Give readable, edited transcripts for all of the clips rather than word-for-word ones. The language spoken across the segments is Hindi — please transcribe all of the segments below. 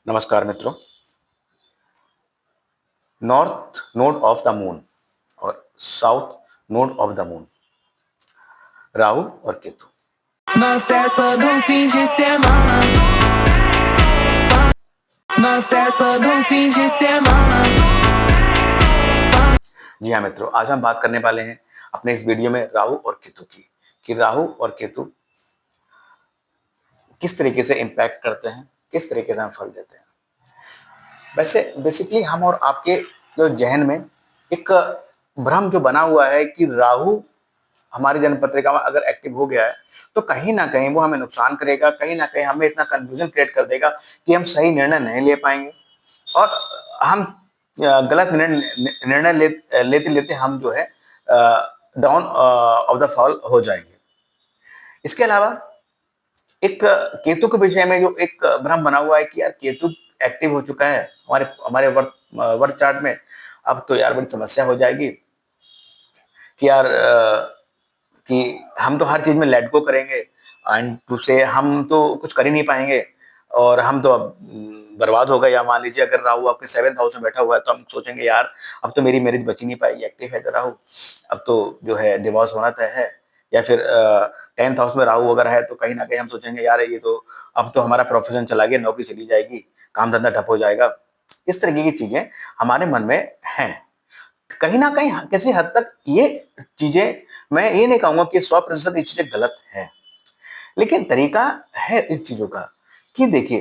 नमस्कार मित्रों। North node of the moon और south node of the moon, Rahu और Ketu. Não cessa do fim de semana. Não cessa do fim de semana. जी हाँ मित्रों, आज हम बात करने वाले हैं अपने इस वीडियो में राहु और केतु की, कि राहु और केतु किस तरीके से इम्पैक्ट करते हैं, किस तरीके से हम फल देते हैं। वैसे बेसिकली हम और आपके जो जहन में एक भ्रम जो बना हुआ है कि राहु हमारी जन्म पत्रिका में अगर एक्टिव हो गया है तो कहीं ना कहीं वो हमें नुकसान करेगा, कहीं ना कहीं हमें इतना कंफ्यूजन क्रिएट कर देगा कि हम सही निर्णय नहीं ले पाएंगे और हम गलत निर्णय लेते लेते हम जो है डाउन ऑफ द फॉल हो जाएंगे। इसके अलावा एक केतु के विषय में जो एक भ्रम बना हुआ है कि यार केतु एक्टिव हो चुका है हमारे हमारे वर्क चार्ट में, अब तो यार बड़ी समस्या हो जाएगी कि यार कि हम तो हर चीज में लेट गो करेंगे एंड दूसरे हम तो कुछ कर ही नहीं पाएंगे और हम तो अब बर्बाद हो गए। या मान लीजिए अगर राहु आपके 7th हाउस में बैठा हुआ है तो हम सोचेंगे यार अब तो मेरी मैरिज बची नहीं पाएगी, एक्टिव है तो राहु, अब तो जो है डिवोर्स होना तय है। या फिर 10th हाउस में राहु अगर है तो कहीं ना कहीं हम सोचेंगे यार ये तो अब तो हमारा प्रोफेशन चला गया, नौकरी चली जाएगी, काम धंधा ठप हो जाएगा। इस तरीके की चीजें हमारे मन में हैं। कहीं ना कहीं किसी हद तक ये चीजें, मैं ये नहीं कहूंगा कि 100% ये चीजें गलत है, लेकिन तरीका है इन चीजों का कि देखिए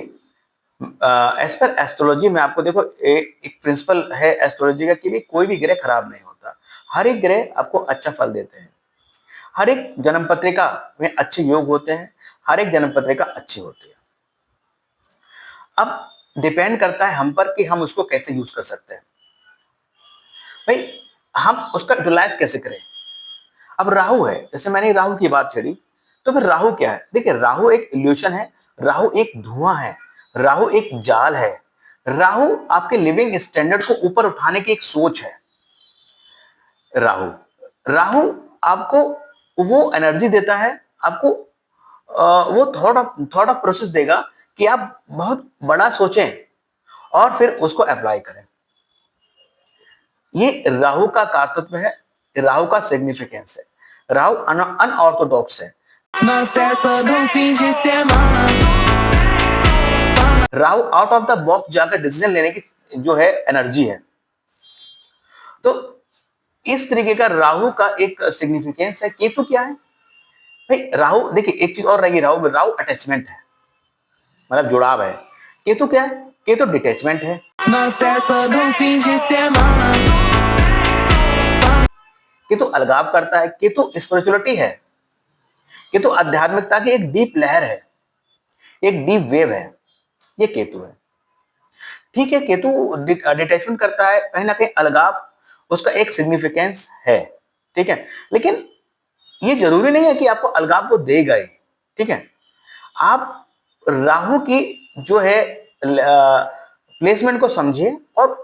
एज पर एस्ट्रोलॉजी में आपको देखो एक प्रिंसिपल है एस्ट्रोलॉजी का कि भी कोई भी ग्रह खराब नहीं होता, हर एक ग्रह आपको अच्छा फल देते हैं, हर एक जन्म पत्रिका में अच्छे योग होते हैं, हर एक जन्म पत्रिका अच्छी होती है। अब डिपेंड करता है हम पर कि हम उसको कैसे यूज कर सकते हैं, भाई हम उसका यूटिलाइज कैसे करें। अब राहु है, जैसे मैंने राहु की बात छेड़ी, तो फिर राहु क्या है? देखिए राहु एक इल्यूशन है, राहु एक धुआं है, राहु एक जाल है, राहु आपके लिविंग स्टैंडर्ड को ऊपर उठाने की एक सोच है। राहु राहु आपको वो एनर्जी देता है, आपको वो थॉट ऑफ प्रोसेस देगा कि आप बहुत बड़ा सोचें और फिर उसको अप्लाई करें। ये राहु का कारतत्व है, राहु का सिग्निफिकेंस है। राहु अनऑर्थोडॉक्स है। Não cessa do fim de semana. Rahu out of the box जाकर डिसीजन लेने की जो है एनर्जी है। तो इस तरीके का राहु का एक सिग्निफिकेंस है। केतु क्या है भाई? राहु देखिए एक चीज और रहेगी, राहु राहु अटैचमेंट है, मतलब जुड़ाव है। केतु क्या है? केतु डिटैचमेंट है। Não cessa do fim de semana. Ketu अलगाव करता है, केतु स्पिरिचुअलिटी है, केतु आध्यात्मिकता की एक डीप लहर है, एक डीप वेव है, ये केतु है। ठीक है, केतु डिटैचमेंट करता है, कहीं ना कहीं अलगाव उसका एक सिग्निफिकेंस है, ठीक है, लेकिन ये जरूरी नहीं है कि आपको अलगाव को देगा ही, ठीक है। आप राहु की जो है प्लेसमेंट को समझिए और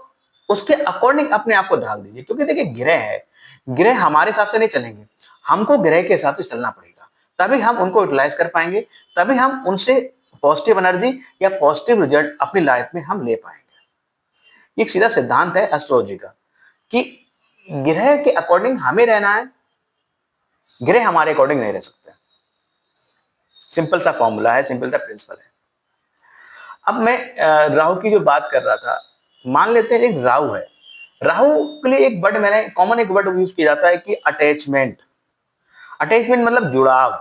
उसके अकॉर्डिंग अपने आप को ढाल दीजिए, क्योंकि देखिए ग्रह है, ग्रह हमारे हिसाब से नहीं चलेंगे, हमको ग्रह के हिसाब से चलना पड़ेगा, तभी हम उनको यूटिलाइज कर पाएंगे, तभी हम उनसे पॉजिटिव एनर्जी या पॉजिटिव रिजल्ट अपनी लाइफ में हम ले पाएंगे। एक सीधा सिद्धांत है एस्ट्रोलॉजी का कि ग्रह के अकॉर्डिंग हमें रहना है, ग्रह हमारे अकॉर्डिंग नहीं रह सकते। सिंपल सा फॉर्मूला है, सिंपल सा प्रिंसिपल है। अब मैं राहु की जो बात कर रहा था, मान लेते हैं एक राहु है, राहु के लिए एक वर्ड मैंने कॉमन एक वर्ड यूज किया जाता है कि अटैचमेंट। अटैचमेंट मतलब जुड़ाव।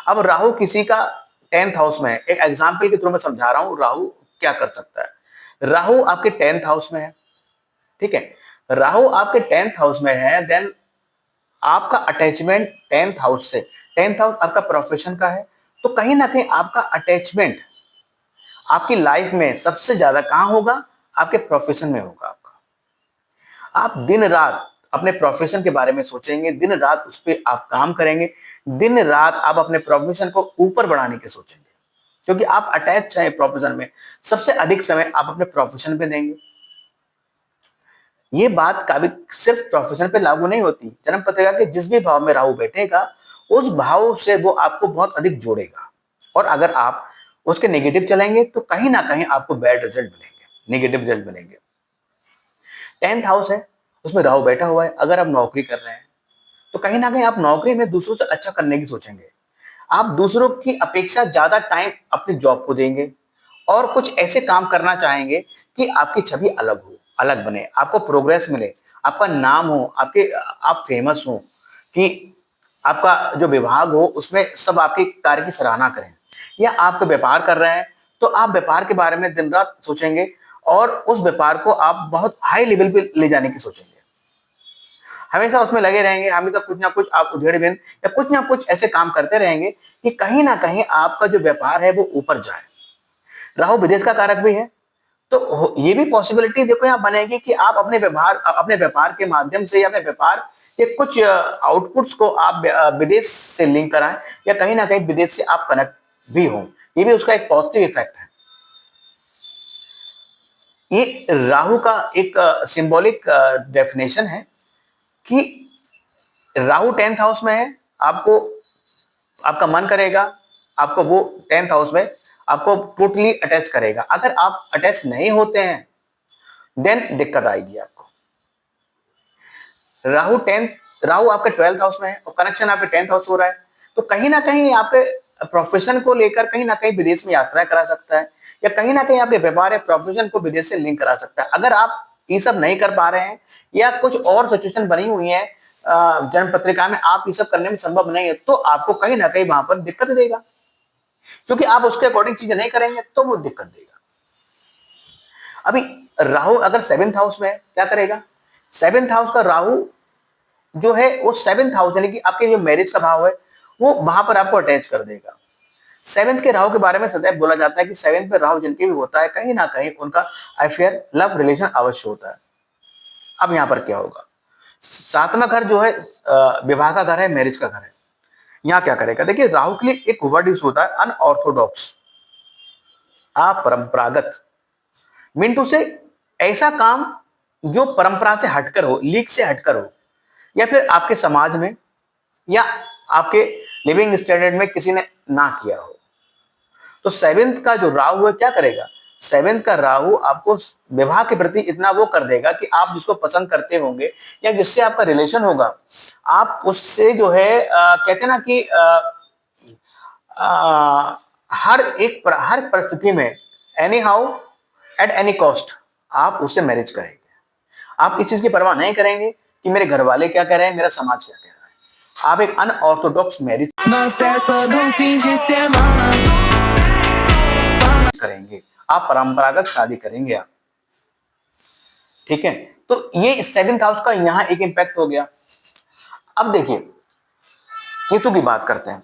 अब राहु किसी का 10th हाउस में है, एक एग्जांपल के थ्रू मैं समझा रहा हूं राहु क्या कर सकता है। राहु आपके 10th हाउस में है, ठीक है, राहु आपके 10th हाउस में है, देन आपका अटैचमेंट 10th हाउस से, 10th हाउस आपका प्रोफेशन का है, तो कहीं ना कहीं आपका अटैचमेंट आपकी लाइफ में सबसे ज्यादा कहां होगा? आपके प्रोफेशन में होगा। आप दिन रात अपने प्रोफेशन के बारे में सोचेंगे, दिन रात उस पर आप काम करेंगे, दिन रात आप अपने प्रोफेशन को ऊपर बढ़ाने की सोचेंगे, क्योंकि आप अटैच हैं प्रोफेशन में, सबसे अधिक समय आप अपने प्रोफेशन पे देंगे। ये बात कभी सिर्फ प्रोफेशन पे लागू नहीं होती, जन्म पत्रिका के जिस भी भाव में राहु बैठेगा उस भाव से वो आपको बहुत अधिक जोड़ेगा। और अगर आप उसके नेगेटिव चलेंगे तो कहीं ना कहीं आपको बैड रिजल्ट मिलेंगे, नेगेटिव रिजल्ट मिलेंगे। 10th हाउस है, उसमें राहु बैठा हुआ है। अगर आप नौकरी कर रहे हैं तो कहीं ना कहीं आप नौकरी में दूसरों से अच्छा करने की सोचेंगे। आप दूसरों की अपेक्षा ज्यादा टाइम अपनी जॉब को देंगे और कुछ ऐसे काम करना चाहेंगे कि आपकी छवि अलग हो, अलग बने, आपको प्रोग्रेस मिले, आपका नाम हो, आप फेमस हो, कि आपका जो विभाग हो उसमें सब आपके कार्य की सराहना करें। या आप व्यापार कर रहे हैं तो आप व्यापार के बारे में दिन रात सोचेंगे और उस व्यापार को आप बहुत हाई लेवल पे ले जाने की सोचेंगे, हमेशा उसमें लगे रहेंगे, हमेशा कुछ ना कुछ आप उधेड़-बुन या कुछ ना कुछ ऐसे काम करते रहेंगे कि कहीं ना कहीं आपका जो व्यापार है वो ऊपर जाए। राहु विदेश का कारक भी है, तो ये भी पॉसिबिलिटी देखो यहाँ बनेगी कि आप अपने व्यापार के माध्यम से या अपने व्यापार के कुछ आउटपुट्स को आप विदेश से लिंक कराएं या कहीं ना कहीं विदेश से आप कनेक्ट भी हो, ये भी उसका एक पॉजिटिव इफेक्ट है। ये राहु का एक सिंबॉलिक डेफिनेशन है कि राहु 10th हाउस में है, आपको आपका मन करेगा, आपको वो 10th हाउस में आपको टोटली अटैच करेगा। अगर आप अटैच नहीं होते हैं देन दिक्कत आएगी आपको। राहु आपके 12th हाउस में है और कनेक्शन आपके 10th हाउस हो रहा है, तो कहीं ना कहीं आपके प्रोफेशन को लेकर कहीं ना कहीं विदेश में यात्रा करा सकता है या कहीं ना कहीं आपके व्यापार या प्रोफेशन को विदेश से लिंक करा सकता है। अगर आप ये सब नहीं कर पा रहे हैं या कुछ और सिचुएशन बनी हुई है जन्म पत्रिका में, आप ये सब करने में संभव नहीं है, तो आपको कहीं ना कहीं वहां पर दिक्कत देगा, क्योंकि आप उसके अकॉर्डिंग चीजें नहीं करेंगे तो वो दिक्कत देगा। अभी राहु अगर 7th हाउस में है क्या करेगा? 7th हाउस का राहु जो है वो 7th हाउस यानी कि आपके जो मैरिज का भाव है वो वहां पर आपको अटैच कर देगा। 7th के राहु के बारे में सदैव बोला जाता है कि 7th पे राहु जिनके भी होता है कहीं ना कहीं उनका अफेयर लव रिलेशन अवश्य होता है। अब यहाँ पर क्या होगा? 7वां घर जो है विवाह का घर है, मैरिज का घर है। यहाँ क्या करेगा? देखिए राहु के लिए एक वर्ड यूज होता है अनऑर्थोडॉक्स, अपरंपरागत। मिंटू से ऐसा काम जो परंपरा से हटकर हो, लीक से हटकर हो, या फिर आपके समाज में या आपके लिविंग स्टैंडर्ड में किसी ने ना किया हो। तो 7th का जो राहु है क्या करेगा? 7th का राहु आपको विवाह के प्रति इतना वो कर देगा कि आप जिसको पसंद करते होंगे या जिससे आपका रिलेशन होगा, आप उससे जो है कहते हैं ना कि हर परिस्थिति में any how at any cost आप उससे मैरिज करेंगे। आप इस चीज की परवाह नहीं करेंगे कि मेरे घर वाले क्या कह रहे हैं, मेरा समाज क्या कह रहा है। आप एक अनऑर्थोडॉक्स मैरिज करेंगे, आप परंपरागत शादी करेंगे आप, ठीक है। तो ये 7th हाउस का यहां एक इंपैक्ट हो गया। अब देखिए केतु की बात करते हैं,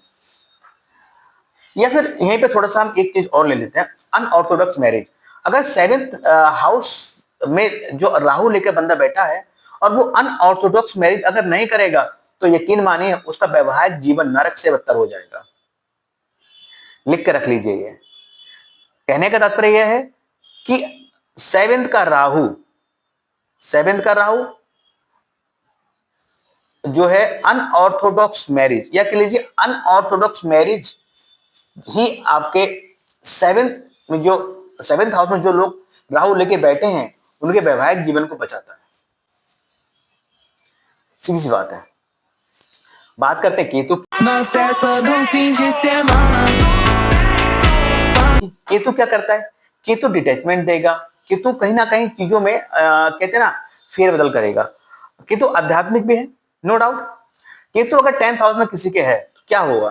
या फिर यहीं पे थोड़ा सा हम एक चीज और ले लेते हैं, अनऑर्थोडॉक्स मैरिज। अगर 7th हाउस में जो राहु लेकर बंदा बैठा है और वो अनऑर्थोडॉक्स मैरिज अगर नहीं करेगा तो यकीन मानिए उसका वैवाहिक जीवन नरक से बदतर हो जाएगा। लिख के रख लीजिए। ये कहने का तात्पर्य यह है कि 7th का राहु जो है अनऑर्थोडॉक्स मैरिज, या कह लीजिए अनऑर्थोडॉक्स मैरिज ही आपके 7th हाउस में जो लोग राहु लेके बैठे हैं उनके वैवाहिक जीवन को बचाता है। सीधी सी बात है। बात करते हैं केतु। केतु क्या करता है? केतु डिटैचमेंट देगा। केतु कहीं ना कहीं चीजों में कहते हैं ना फेरबदल करेगा। केतु आध्यात्मिक भी है, नो डाउट। केतु अगर 10th हाउस में किसी के है तो क्या होगा?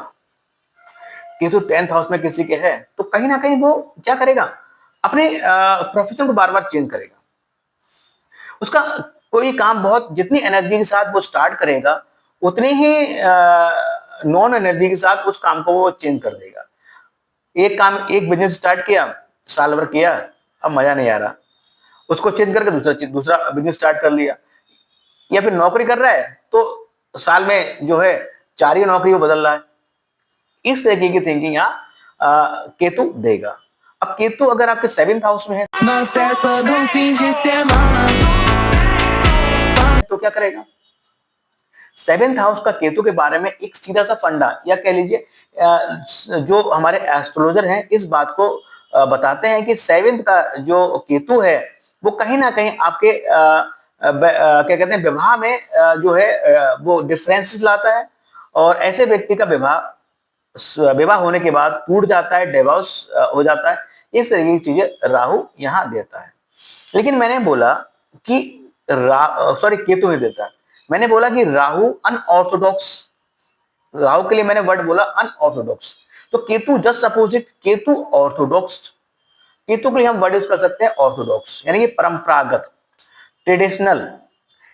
केतु 10th हाउस में किसी के है तो कहीं ना कहीं वो क्या करेगा? अपने प्रोफेशन को बार बार चेंज करेगा। उसका कोई काम बहुत जितनी एनर्जी के साथ वो स्टार्ट करेगा उतनी ही नॉन एनर्जी के साथ उस काम को वो चेंज कर देगा। एक बिजनेस स्टार्ट किया, साल भर किया, अब मजा नहीं आ रहा, उसको चेंज करके दूसरा बिजनेस स्टार्ट कर लिया। या फिर नौकरी कर रहा है तो साल में जो है 4 ही नौकरी वो बदल रहा है। इस तरीके की थिंकिंग यहाँ केतु देगा। अब केतु अगर आपके 7th हाउस में है तो क्या करेगा? सेवेंथ हाउस का केतु के बारे में एक सीधा सा फंडा या कह लीजिए जो हमारे एस्ट्रोलॉजर हैं इस बात को बताते हैं कि सेवेंथ का जो केतु है वो कहीं ना कहीं आपके क्या कहते हैं विवाह में जो है वो डिफरेंसेस लाता है, और ऐसे व्यक्ति का विवाह होने के बाद टूट जाता है, डिवोर्स हो जाता है। इस तरीके की चीजें राहु यहाँ देता है। लेकिन मैंने बोला कि केतु ही देता है। मैंने बोला कि राहु अनऑर्थोडॉक्स, राहु के लिए मैंने वर्ड बोला अनऑर्थोडॉक्स, तो Ketu just opposite, Ketu Orthodox. Ketu के लिए हम वर्ड यूज कर सकते हैं ऑर्थोडॉक्स, यानी कि परंपरागत, ट्रेडिशनल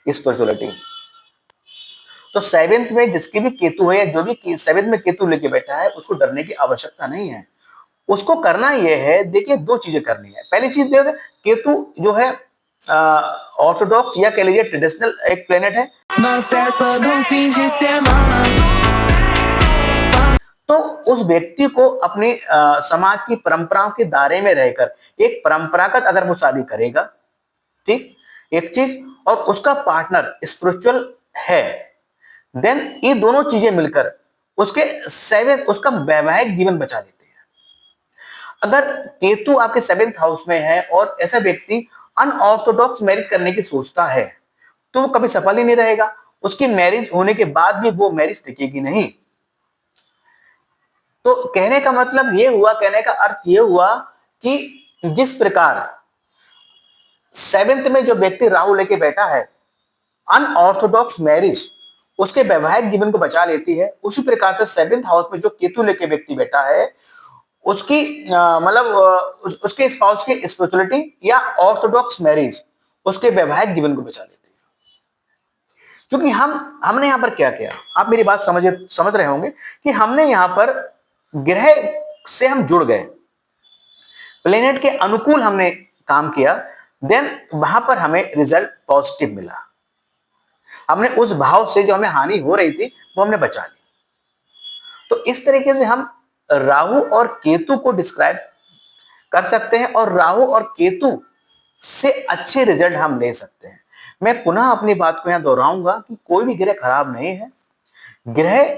स्पिरिचुअलिटी। तो सेवेंथ में जिसकी भी केतु है, जो भी सेवेंथ में केतु लेके बैठा है, उसको डरने की आवश्यकता नहीं है। उसको करना यह है, देखिए दो चीजें करनी है। पहली चीज देखिए, केतु जो है ऑर्थोडॉक्स या कह लीजिए ट्रेडिशनल एक प्लेनेट है, तो उस व्यक्ति को अपने समाज की परंपराओं के दायरे में रहकर एक परंपरागत अगर वो शादी करेगा, ठीक, एक चीज, और उसका पार्टनर स्पिरिचुअल है, देन ये दोनों चीजें मिलकर उसका वैवाहिक जीवन बचा लेते हैं। अगर केतु आपके सेवेंथ हाउस में है और ऐसा व्यक्ति अनऑर्थोडॉक्स मैरिज करने की सोचता है, तो वो कभी सफल ही नहीं रहेगा। उसकी मैरिज होने के बाद भी वो मैरिज टिकेगी नहीं। तो कहने का मतलब ये हुआ, कहने का अर्थ ये हुआ कि जिस प्रकार सेवेंथ में जो व्यक्ति राहु लेके बैठा है, अनऑर्थोडॉक्स मैरिज उसके वैवाहिक जीवन को बचा लेती है, उसी प्रकार से सेवेंथ हाउस में जो केतु लेके व्यक्ति बैठा है, उसकी उसके स्पाउस की स्पिरिचुअलिटी या ऑर्थोडॉक्स मैरिज उसके वैवाहिक जीवन को बचा लेती है। क्योंकि हमने यहां पर क्या किया, आप मेरी बात समझ रहे होंगे कि हमने यहां पर ग्रह से हम जुड़ गए, प्लेनेट के अनुकूल हमने काम किया, देन वहां पर हमें रिजल्ट पॉजिटिव मिला। हमने उस भाव से जो हमें हानि हो रही थी वो हमने बचा ली। तो इस तरीके से हम राहु और केतु को डिस्क्राइब कर सकते हैं, और राहु और केतु से अच्छे रिजल्ट हम ले सकते हैं। मैं पुनः अपनी बात को यहां दोहराऊंगा कि कोई भी ग्रह खराब नहीं है। ग्रह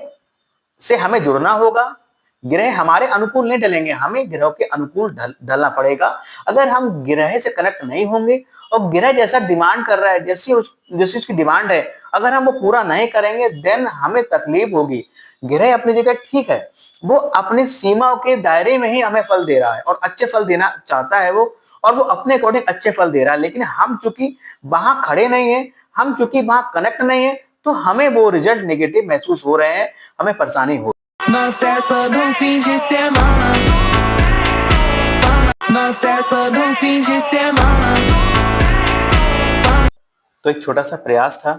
से हमें जुड़ना होगा, ग्रह हमारे अनुकूल नहीं ढलेंगे, हमें ग्रहों के अनुकूल ढलना पड़ेगा। अगर हम ग्रह से कनेक्ट नहीं होंगे और ग्रह जैसा डिमांड कर रहा है, जैसी उसकी डिमांड है, अगर हम वो पूरा नहीं करेंगे, देन हमें तकलीफ होगी। ग्रह अपनी जगह ठीक है, वो अपनी सीमाओं के दायरे में ही हमें फल दे रहा है और अच्छे फल देना चाहता है वो, और वो अपने अकॉर्डिंग अच्छे फल दे रहा है। लेकिन हम चूंकि वहां खड़े नहीं है, हम चूंकि वहां कनेक्ट नहीं है, तो हमें वो रिजल्ट नेगेटिव महसूस हो रहे हैं, हमें परेशानी हो। Não cessa do fim de semana. Não cessa do fim de semana. तो एक छोटा सा प्रयास था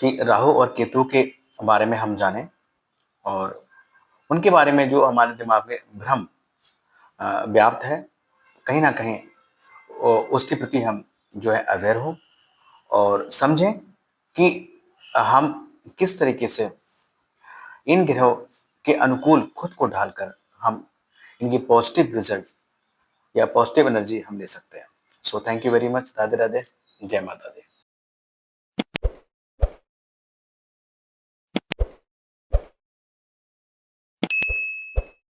कि राहु और केतु के बारे में हम जानें, और उनके बारे में जो हमारे दिमाग में भ्रम व्याप्त है, कहीं ना कहीं उसके प्रति हम जो है अवेयर हो और समझें कि हम किस तरीके से इन ग्रहों के अनुकूल खुद को ढालकर हम इनकी पॉजिटिव रिजल्ट या पॉजिटिव एनर्जी हम ले सकते हैं। So thank you very much. Radhe Radhe, जय माता दी।